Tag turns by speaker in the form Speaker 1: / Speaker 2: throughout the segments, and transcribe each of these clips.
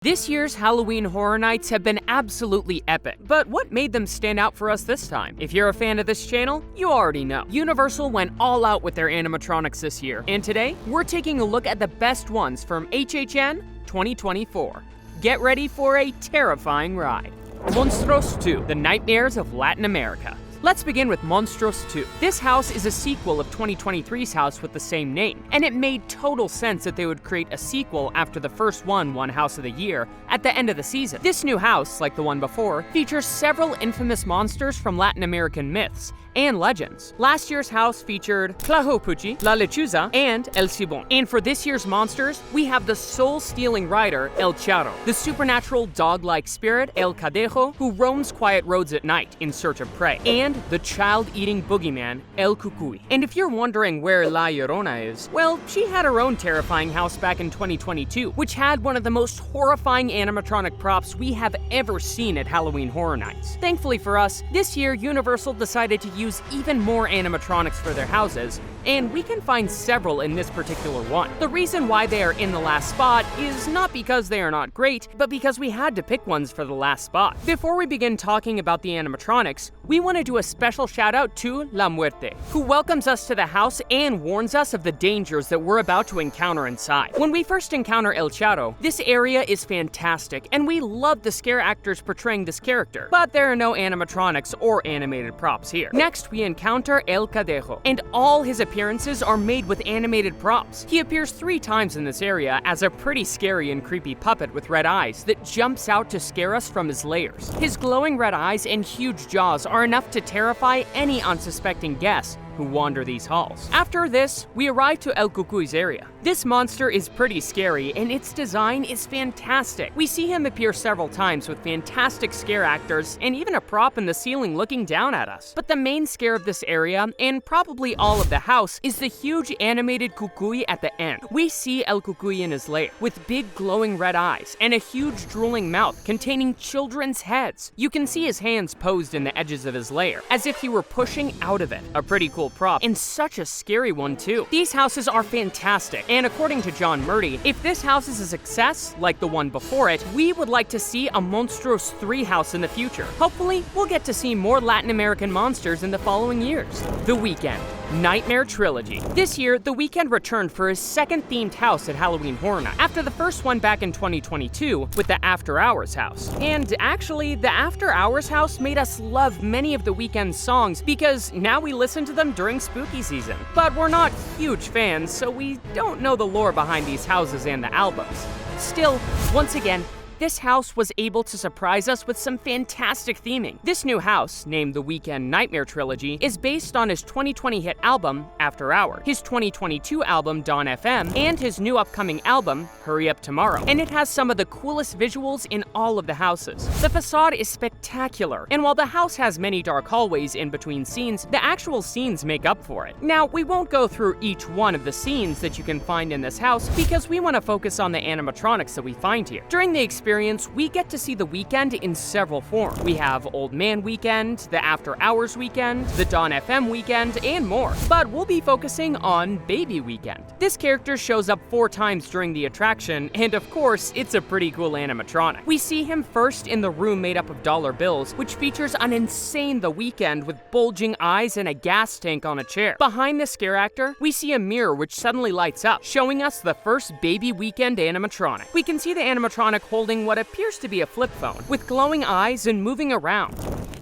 Speaker 1: This year's Halloween Horror Nights have been absolutely epic, but what made them stand out for us this time? If you're a fan of this channel, you already know. Universal went all out with their animatronics this year, and today, we're taking a look at the best ones from HHN24. Get ready for a terrifying ride. Monstros II, the nightmares of Latin America. Let's begin with Monstros II. This house is a sequel of 2023's house with the same name, and it made total sense that they would create a sequel after the first one won House of the Year at the end of the season. This new house, like the one before, features several infamous monsters from Latin American myths and legends. Last year's house featured Tlahupuchi, La Lechuza, and El Cibon. And for this year's monsters, we have the soul-stealing rider, El Charro, the supernatural dog-like spirit, El Cadejo, who roams quiet roads at night in search of prey, and the child-eating boogeyman, El Cucuy. And if you're wondering where La Llorona is, well, she had her own terrifying house back in 2022, which had one of the most horrifying animatronic props we have ever seen at Halloween Horror Nights. Thankfully for us, this year Universal decided to use even more animatronics for their houses, and we can find several in this particular one. The reason why they are in the last spot is not because they are not great, but because we had to pick ones for the last spot. Before we begin talking about the animatronics, we want to do a special shout out to La Muerte, who welcomes us to the house and warns us of the dangers that we're about to encounter inside. When we first encounter El Charro, this area is fantastic, and we love the scare actors portraying this character, but there are no animatronics or animated props here. Next, we encounter El Cadejo, and all his appearances are made with animated props. He appears 3 times in this area as a pretty scary and creepy puppet with red eyes that jumps out to scare us from his layers. His glowing red eyes and huge jaws are enough to terrify any unsuspecting guest who wander these halls. After this, we arrive to El Cucuy's area. This monster is pretty scary, and its design is fantastic. We see him appear several times with fantastic scare actors and even a prop in the ceiling looking down at us. But the main scare of this area, and probably all of the house, is the huge animated Cucuy at the end. We see El Cucuy in his lair, with big glowing red eyes and a huge drooling mouth containing children's heads. You can see his hands posed in the edges of his lair, as if he were pushing out of it. A pretty cool prop, and such a scary one too. These houses are fantastic, and according to John Murdy, if this house is a success, like the one before it, we would like to see a Monstros III house in the future. Hopefully, we'll get to see more Latin American monsters in the following years. The Weeknd. Nightmare Trilogy. This year, The Weeknd returned for his second themed house at Halloween Horror Night, after the first one back in 2022 with the After Hours house. And actually, the After Hours house made us love many of The Weeknd's songs because now we listen to them during spooky season. But we're not huge fans, so we don't know the lore behind these houses and the albums. Still, once again, this house was able to surprise us with some fantastic theming. This new house, named The Weeknd Nightmare Trilogy, is based on his 2020 hit album, After Hours, his 2022 album, Dawn FM, and his new upcoming album, Hurry Up Tomorrow. And it has some of the coolest visuals in all of the houses. The facade is spectacular, and while the house has many dark hallways in between scenes, the actual scenes make up for it. Now, we won't go through each one of the scenes that you can find in this house because we want to focus on the animatronics that we find here. During the experience, we get to see the Weeknd in several forms. We have Old Man Weeknd, the After Hours Weeknd, the Dawn FM Weeknd, and more. But we'll be focusing on Baby Weeknd. This character shows up 4 times during the attraction, and of course, it's a pretty cool animatronic. We see him first in the room made up of dollar bills, which features an insane The Weeknd with bulging eyes and a gas tank on a chair. Behind the scare actor, we see a mirror which suddenly lights up, showing us the first Baby Weeknd animatronic. We can see the animatronic holding what appears to be a flip phone, with glowing eyes and moving around.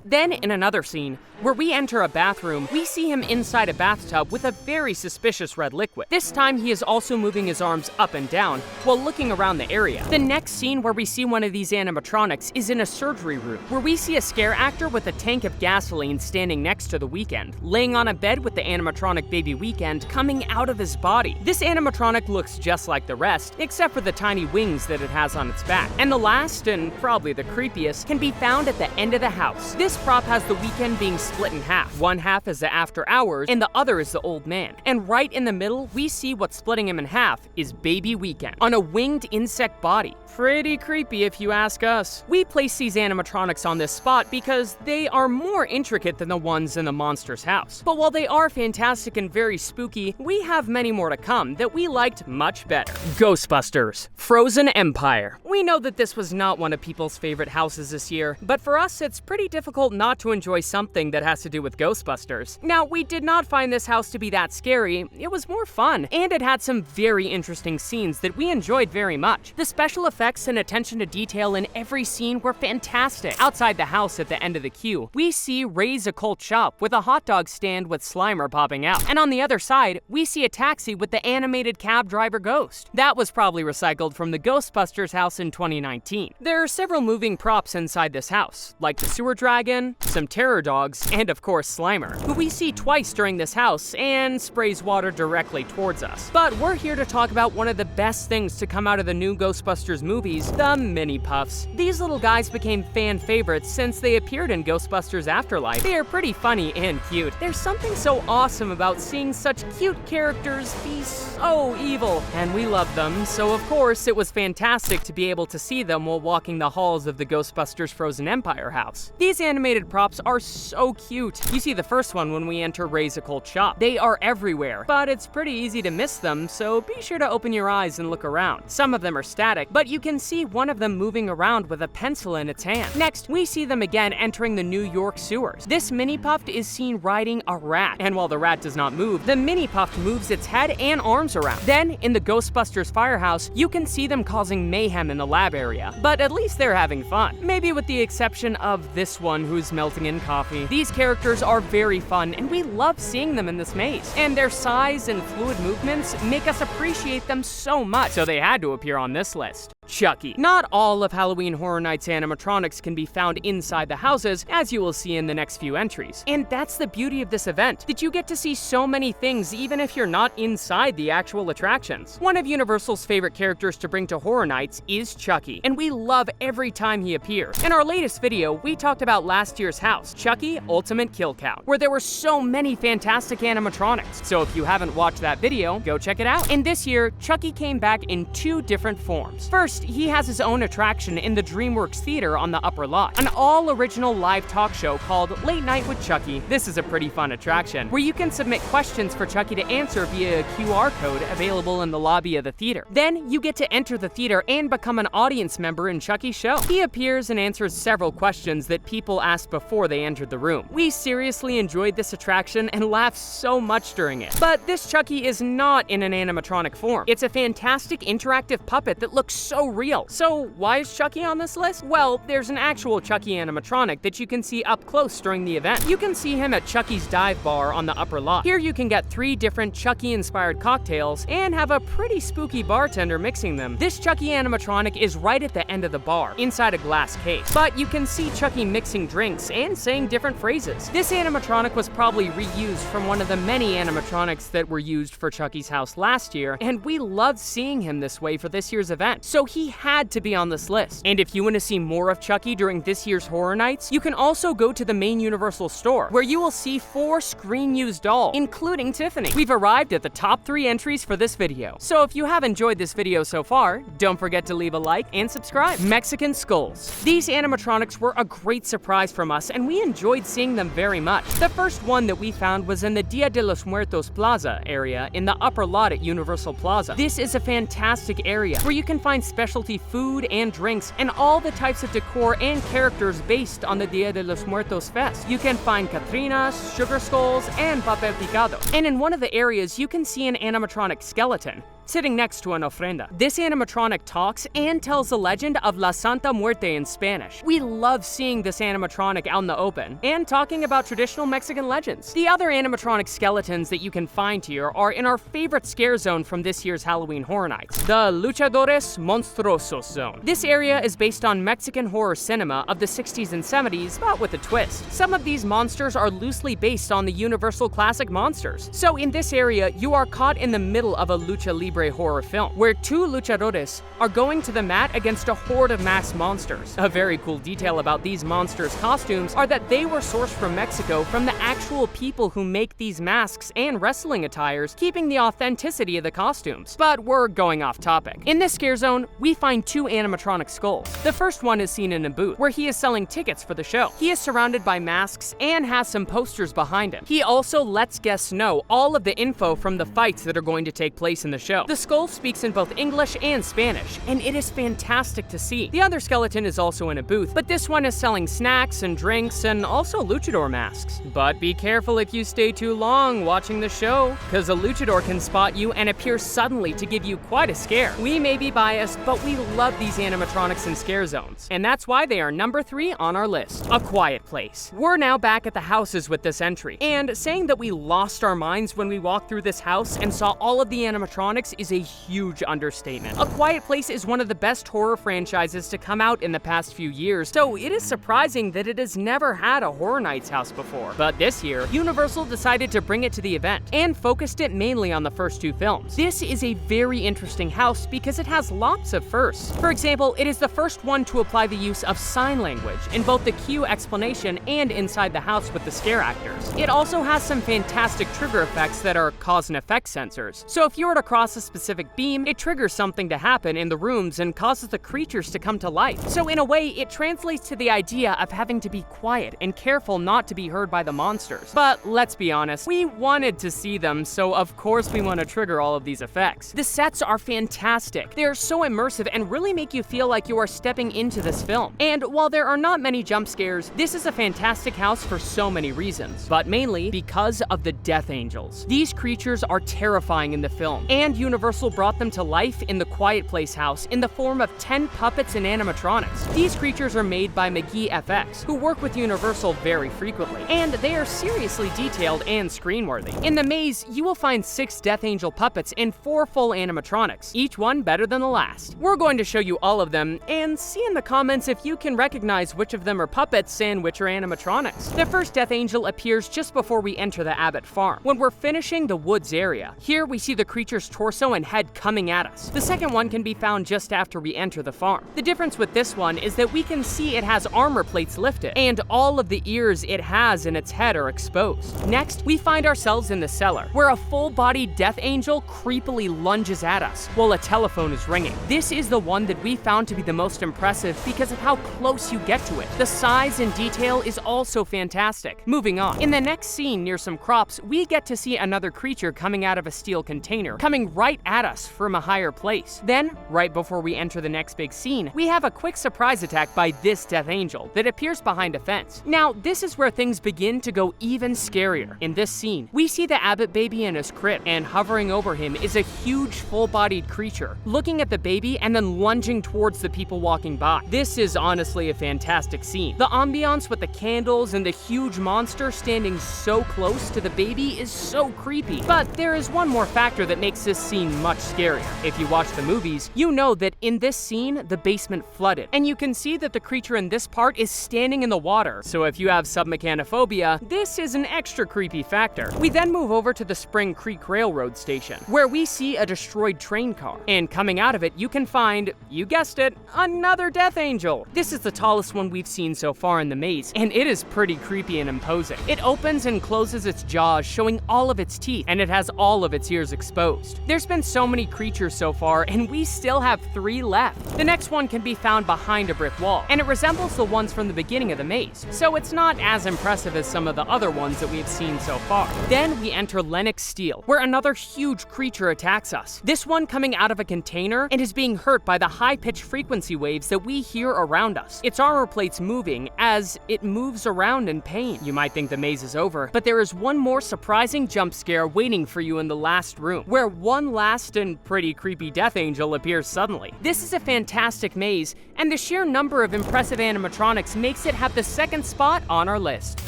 Speaker 1: Then, in another scene, where we enter a bathroom, we see him inside a bathtub with a very suspicious red liquid. This time, he is also moving his arms up and down while looking around the area. The next scene where we see one of these animatronics is in a surgery room, where we see a scare actor with a tank of gasoline standing next to the Weeknd, laying on a bed with the animatronic Baby Weeknd coming out of his body. This animatronic looks just like the rest, except for the tiny wings that it has on its back. And the last, and probably the creepiest, can be found at the end of the house. This prop has the Weeknd being split in half. One half is the after hours, and the other is the old man. And right in the middle, we see what's splitting him in half is Baby Weekend on a winged insect body. Pretty creepy if you ask us. We place these animatronics on this spot because they are more intricate than the ones in the monster's house. But while they are fantastic and very spooky, we have many more to come that we liked much better. Ghostbusters, Frozen Empire. We know that this was not one of people's favorite houses this year, but for us it's pretty difficult not to enjoy something that has to do with Ghostbusters. Now, we did not find this house to be that scary, it was more fun, and it had some very interesting scenes that we enjoyed very much. The special effects and attention to detail in every scene were fantastic. Outside the house at the end of the queue, we see Ray's occult shop with a hot dog stand with Slimer popping out. And on the other side, we see a taxi with the animated cab driver Ghost. That was probably recycled from the Ghostbusters house in 2019. There are several moving props inside this house, like the sewer dragon, some terror dogs, and of course Slimer, who we see twice during this house and sprays water directly towards us. But we're here to talk about one of the best things to come out of the new Ghostbusters movies, the Mini Puffs. These little guys became fan favorites since they appeared in Ghostbusters Afterlife. They are pretty funny and cute. There's something so awesome about seeing such cute characters be so evil, and we love them, so of course it was fantastic to be able to see them while walking the halls of the Ghostbusters Frozen Empire house. These animated props are so cute. You see the first one when we enter Ray's occult shop. They are everywhere, but it's pretty easy to miss them, so be sure to open your eyes and look around. Some of them are static, but you can see one of them moving around with a pencil in its hand. Next, we see them again entering the New York sewers. This Mini Puff is seen riding a rat, and while the rat does not move, the Mini Puff moves its head and arms around. Then, in the Ghostbusters firehouse, you can see them causing mayhem in the lab area, but at least they're having fun. Maybe with the exception of this one who's melting in coffee. These characters are very fun, and we love seeing them in this maze. And their size and fluid movements make us appreciate them so much, so they had to appear on this list. Chucky. Not all of Halloween Horror Nights animatronics can be found inside the houses, as you will see in the next few entries. And that's the beauty of this event, that you get to see so many things even if you're not inside the actual attractions. One of Universal's favorite characters to bring to Horror Nights is Chucky, and we love every time he appears. In our latest video, we talked about last year's house, Chucky Ultimate Kill Count, where there were so many fantastic animatronics. So if you haven't watched that video, go check it out. And this year, Chucky came back in two different forms. First, he has his own attraction in the DreamWorks Theater on the upper lot, an all-original live talk show called Late Night with Chucky. This is a pretty fun attraction, where you can submit questions for Chucky to answer via a QR code available in the lobby of the theater. Then, you get to enter the theater and become an audience member in Chucky's show. He appears and answers several questions that people asked before they entered the room. We seriously enjoyed this attraction and laughed so much during it. But this Chucky is not in an animatronic form. It's a fantastic interactive puppet that looks so real. So why is Chucky on this list? Well, there's an actual Chucky animatronic that you can see up close during the event. You can see him at Chucky's dive bar on the upper lot. Here you can get 3 different Chucky-inspired cocktails and have a pretty spooky bartender mixing them. This Chucky animatronic is right at the end of the bar, inside a glass case. But you can see Chucky mixing drinks and saying different phrases. This animatronic was probably reused from one of the many animatronics that were used for Chucky's house last year, and we loved seeing him this way for this year's event. So he had to be on this list. And if you want to see more of Chucky during this year's Horror Nights, you can also go to the main Universal store, where you will see 4 screen-used dolls, including Tiffany. We've arrived at the top 3 entries for this video. So if you have enjoyed this video so far, don't forget to leave a like and subscribe. Mexican Skulls. These animatronics were a great surprise from us, and we enjoyed seeing them very much. The first one that we found was in the Dia de los Muertos Plaza area in the upper lot at Universal Plaza. This is a fantastic area where you can find specialty food and drinks and all the types of decor and characters based on the Dia de los Muertos fest. You can find Catrinas, sugar skulls, and papel picado. And in one of the areas, you can see an animatronic skeleton sitting next to an ofrenda. This animatronic talks and tells the legend of La Santa Muerte in Spanish. We love seeing this animatronic out in the open and talking about traditional Mexican legends. The other animatronic skeletons that you can find here are in our favorite scare zone from this year's Halloween Horror Nights, the Luchadores Monstros zone. This area is based on Mexican horror cinema of the 60s and 70s, but with a twist. Some of these monsters are loosely based on the Universal classic monsters. So in this area, you are caught in the middle of a lucha libre vertebrae horror film, where two luchadores are going to the mat against a horde of masked monsters. A very cool detail about these monsters' costumes are that they were sourced from Mexico from the actual people who make these masks and wrestling attires, keeping the authenticity of the costumes. But we're going off topic. In this scare zone, we find two animatronic skulls. The first one is seen in a booth, where he is selling tickets for the show. He is surrounded by masks and has some posters behind him. He also lets guests know all of the info from the fights that are going to take place in the show. The skull speaks in both English and Spanish, and it is fantastic to see. The other skeleton is also in a booth, but this one is selling snacks and drinks and also luchador masks. But be careful if you stay too long watching the show, because a luchador can spot you and appear suddenly to give you quite a scare. We may be biased, but we love these animatronics in scare zones, and that's why they are number 3 on our list. A Quiet Place. We're now back at the houses with this entry, and saying that we lost our minds when we walked through this house and saw all of the animatronics is a huge understatement. A Quiet Place is one of the best horror franchises to come out in the past few years, so it is surprising that it has never had a Horror Nights house before. But this year, Universal decided to bring it to the event, and focused it mainly on the first 2 films. This is a very interesting house because it has lots of firsts. For example, it is the first one to apply the use of sign language in both the cue explanation and inside the house with the scare actors. It also has some fantastic trigger effects that are cause and effect sensors. So if you were to cross a specific beam, it triggers something to happen in the rooms and causes the creatures to come to life. So in a way, it translates to the idea of having to be quiet and careful not to be heard by the monsters. But let's be honest, we wanted to see them, so of course we want to trigger all of these effects. The sets are fantastic. They are so immersive and really make you feel like you are stepping into this film. And while there are not many jump scares, this is a fantastic house for so many reasons, but mainly because of the Death Angels. These creatures are terrifying in the film, and Universal brought them to life in the Quiet Place house in the form of 10 puppets and animatronics. These creatures are made by McGee FX, who work with Universal very frequently, and they are seriously detailed and screen-worthy. In the maze, you will find 6 Death Angel puppets and 4 full animatronics, each one better than the last. We're going to show you all of them, and see in the comments if you can recognize which of them are puppets and which are animatronics. The first Death Angel appears just before we enter the Abbott farm, when we're finishing the woods area. Here we see the creature's torso and head coming at us. The second one can be found just after we enter the farm. The difference with this one is that we can see it has armor plates lifted, and all of the ears it has in its head are exposed. Next, we find ourselves in the cellar, where a full-bodied Death Angel creepily lunges at us while a telephone is ringing. This is the one that we found to be the most impressive because of how close you get to it. The size and detail is also fantastic. Moving on. In the next scene near some crops, we get to see another creature coming out of a steel container, coming right at us from a higher place. Then, right before we enter the next big scene, we have a quick surprise attack by this Death Angel that appears behind a fence. Now, this is where things begin to go even scarier. In this scene, we see the Abbott baby in his crib, and hovering over him is a huge full-bodied creature, looking at the baby and then lunging towards the people walking by. This is honestly a fantastic scene. The ambiance with the candles and the huge monster standing so close to the baby is so creepy. But there is one more factor that makes this scene much scarier. If you watch the movies, you know that in this scene, the basement flooded, and you can see that the creature in this part is standing in the water. So if you have submechanophobia, this is an extra creepy factor. We then move over to the Spring Creek Railroad Station, where we see a destroyed train car, and coming out of it, you can find, you guessed it, another Death Angel. This is the tallest one we've seen so far in the maze, and it is pretty creepy and imposing. It opens and closes its jaws, showing all of its teeth, and it has all of its ears exposed. There's been so many creatures so far, and we still have 3 left. The next one can be found behind a brick wall, and it resembles the ones from the beginning of the maze, so it's not as impressive as some of the other ones that we've seen so far. Then we enter Lennox Steel, where another huge creature attacks us. This one coming out of a container and is being hurt by the high-pitched frequency waves that we hear around us. Its armor plates moving as it moves around in pain. You might think the maze is over, but there is one more surprising jump scare waiting for you in the last room, where one last and pretty creepy Death Angel appears suddenly. This is a fantastic maze, and the sheer number of impressive animatronics makes it have the second spot on our list.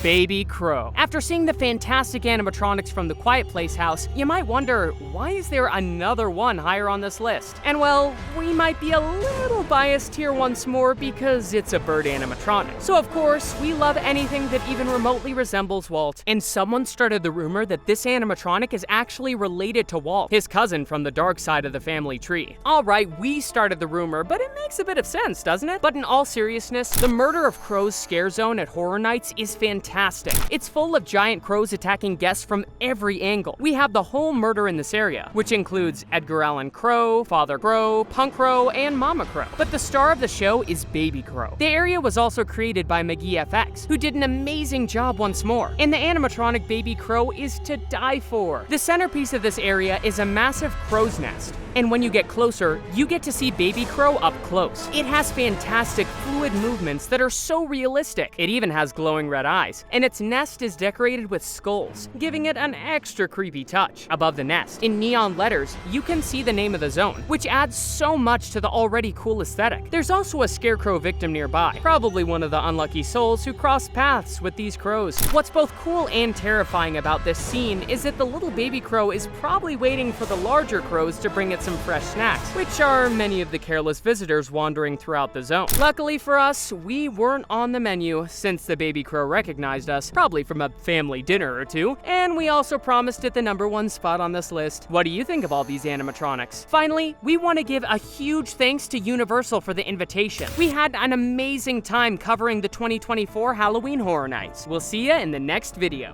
Speaker 1: Baby Crow. After seeing the fantastic animatronics from the Quiet Place house, you might wonder, why is there another one higher on this list? And well, we might be a little biased here once more because it's a bird animatronic. So of course, we love anything that even remotely resembles Walt, and someone started the rumor that this animatronic is actually related to Walt, his cousin cousin from the dark side of the family tree. Alright, we started the rumor, but it makes a bit of sense, doesn't it? But in all seriousness, the Murder of Crows scare zone at Horror Nights is fantastic. It's full of giant crows attacking guests from every angle. We have the whole murder in this area, which includes Edgar Allan Crow, Father Crow, Punk Crow, and Mama Crow. But the star of the show is Baby Crow. The area was also created by McGee-FX, who did an amazing job once more, and the animatronic Baby Crow is to die for. The centerpiece of this area is a massive crow's nest, and when you get closer, you get to see Baby Crow up close. It has fantastic fluid movements that are so realistic. It even has glowing red eyes, and its nest is decorated with skulls, giving it an extra creepy touch. Above the nest, in neon letters, you can see the name of the zone, which adds so much to the already cool aesthetic. There's also a scarecrow victim nearby, probably one of the unlucky souls who crossed paths with these crows. What's both cool and terrifying about this scene is that the little baby crow is probably waiting for the larger crows to bring it some fresh snacks, which are many of the careless visitors wandering throughout the zone. Luckily for us, we weren't on the menu since the baby crow recognized us, probably from a family dinner or two, and we also promised it the #1 spot on this list. What do you think of all these animatronics? Finally, we want to give a huge thanks to Universal for the invitation. We had an amazing time covering the 2024 Halloween Horror Nights. We'll see ya in the next video.